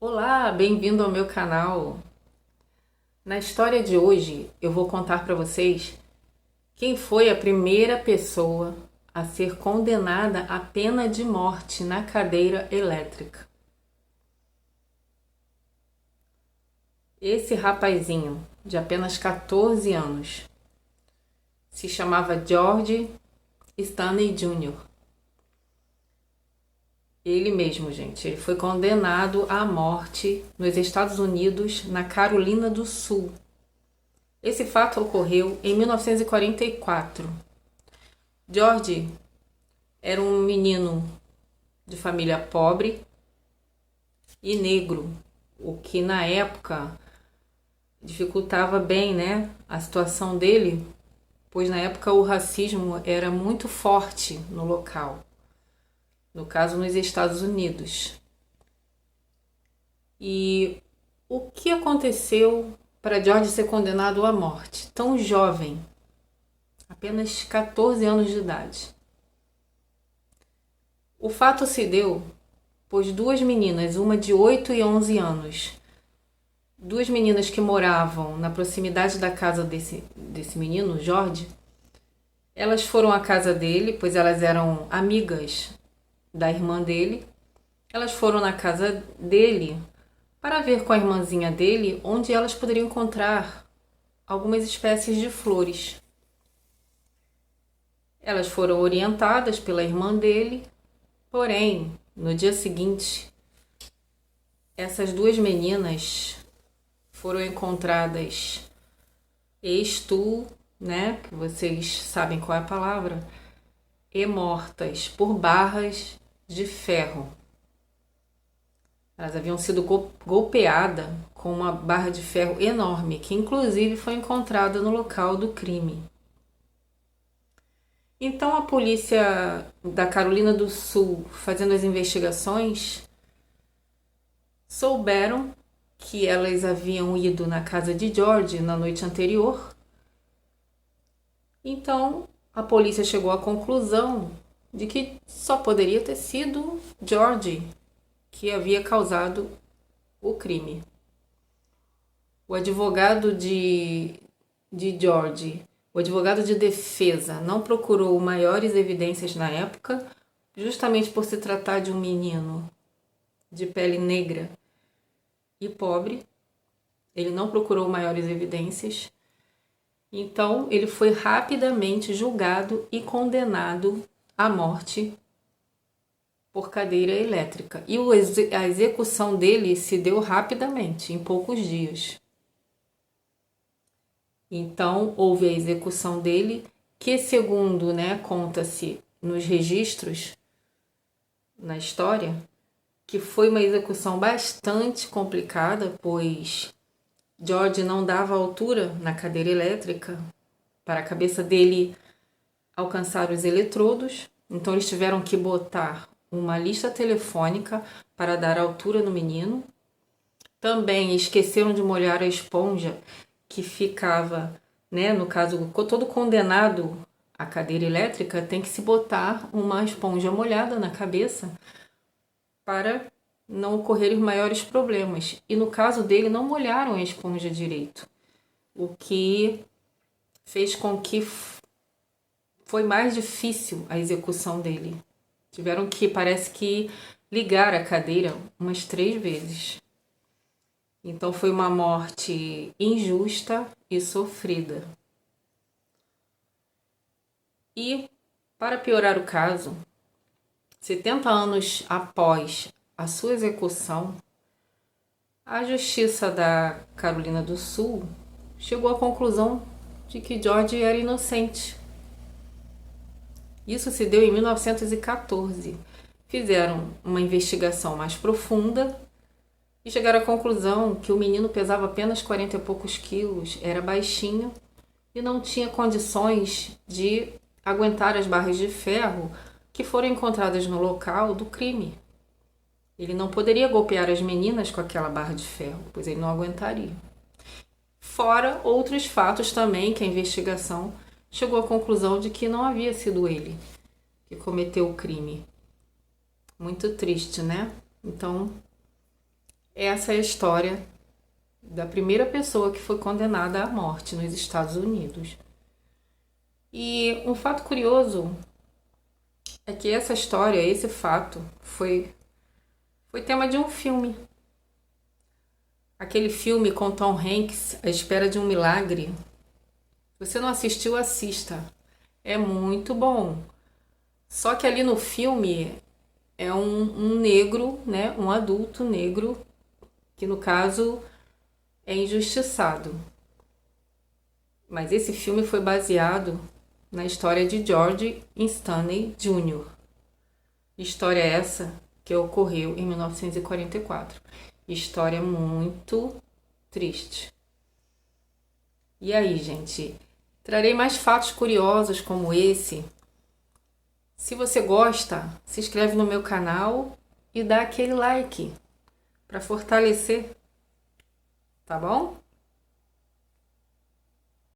Olá, bem-vindo ao meu canal. Na história de hoje, eu vou contar para vocês quem foi a primeira pessoa a ser condenada à pena de morte na cadeira elétrica. Esse rapazinho, de apenas 14 anos, se chamava George Stanley Jr. Ele mesmo, gente, ele foi condenado à morte nos Estados Unidos, na Carolina do Sul. Esse fato ocorreu em 1944. George era um menino de família pobre e negro, o que na época dificultava bem, né, a situação dele, pois na época o racismo era muito forte no local, no caso nos Estados Unidos. E o que aconteceu para George ser condenado à morte tão jovem, apenas 14 anos de idade? O fato se deu pois duas meninas, uma de 8 e 11 anos, duas meninas que moravam na proximidade da casa desse menino, George, elas foram à casa dele, pois elas eram amigas da irmã dele. Elas foram na casa dele para ver com a irmãzinha dele onde elas poderiam encontrar algumas espécies de flores. Elas foram orientadas pela irmã dele, porém, no dia seguinte, essas duas meninas foram encontradas né, que vocês sabem qual é a palavra, e mortas por barras de ferro. Elas haviam sido golpeadas com uma barra de ferro enorme, que inclusive foi encontrada no local do crime. Então a polícia da Carolina do Sul, fazendo as investigações, souberam que elas haviam ido na casa de George na noite anterior. Então a polícia chegou à conclusão de que só poderia ter sido George que havia causado o crime. O advogado de George, o advogado de defesa, não procurou maiores evidências na época, justamente por se tratar de um menino de pele negra e pobre. Ele não procurou maiores evidências. Então, ele foi rapidamente julgado e condenado à morte por cadeira elétrica. E a execução dele se deu rapidamente, em poucos dias. Então, houve a execução dele, que segundo, né, conta-se nos registros, na história, que foi uma execução bastante complicada, pois George não dava altura na cadeira elétrica para a cabeça dele alcançar os eletrodos. Então, eles tiveram que botar uma lista telefônica para dar altura no menino. Também esqueceram de molhar a esponja que ficava, né, no caso, todo condenado à cadeira elétrica tem que se botar uma esponja molhada na cabeça para não ocorrerem maiores problemas. E no caso dele, não molharam a esponja direito, o que fez com que foi mais difícil a execução dele. Tiveram que, parece que, ligar a cadeira umas 3 vezes. Então foi uma morte injusta e sofrida. E, para piorar o caso, 70 anos após a sua execução, a Justiça da Carolina do Sul chegou à conclusão de que George era inocente. Isso se deu em 1914. Fizeram uma investigação mais profunda e chegaram à conclusão que o menino pesava apenas 40 e poucos quilos, era baixinho e não tinha condições de aguentar as barras de ferro que foram encontradas no local do crime. Ele não poderia golpear as meninas com aquela barra de ferro, pois ele não aguentaria. Fora outros fatos também que a investigação chegou à conclusão de que não havia sido ele que cometeu o crime. Muito triste, né? Então, essa é a história da primeira pessoa que foi condenada à morte nos Estados Unidos. E um fato curioso é que essa história, esse fato, foi tema de um filme. Aquele filme com Tom Hanks, A Espera de um Milagre. Se você não assistiu, assista. É muito bom. Só que ali no filme é um negro, né? Um adulto negro, que no caso é injustiçado. Mas esse filme foi baseado na história de George Stanley Jr. História essa que ocorreu em 1944. História muito triste. E aí, gente? Trarei mais fatos curiosos como esse. Se você gosta, se inscreve no meu canal e dá aquele like para fortalecer, tá bom?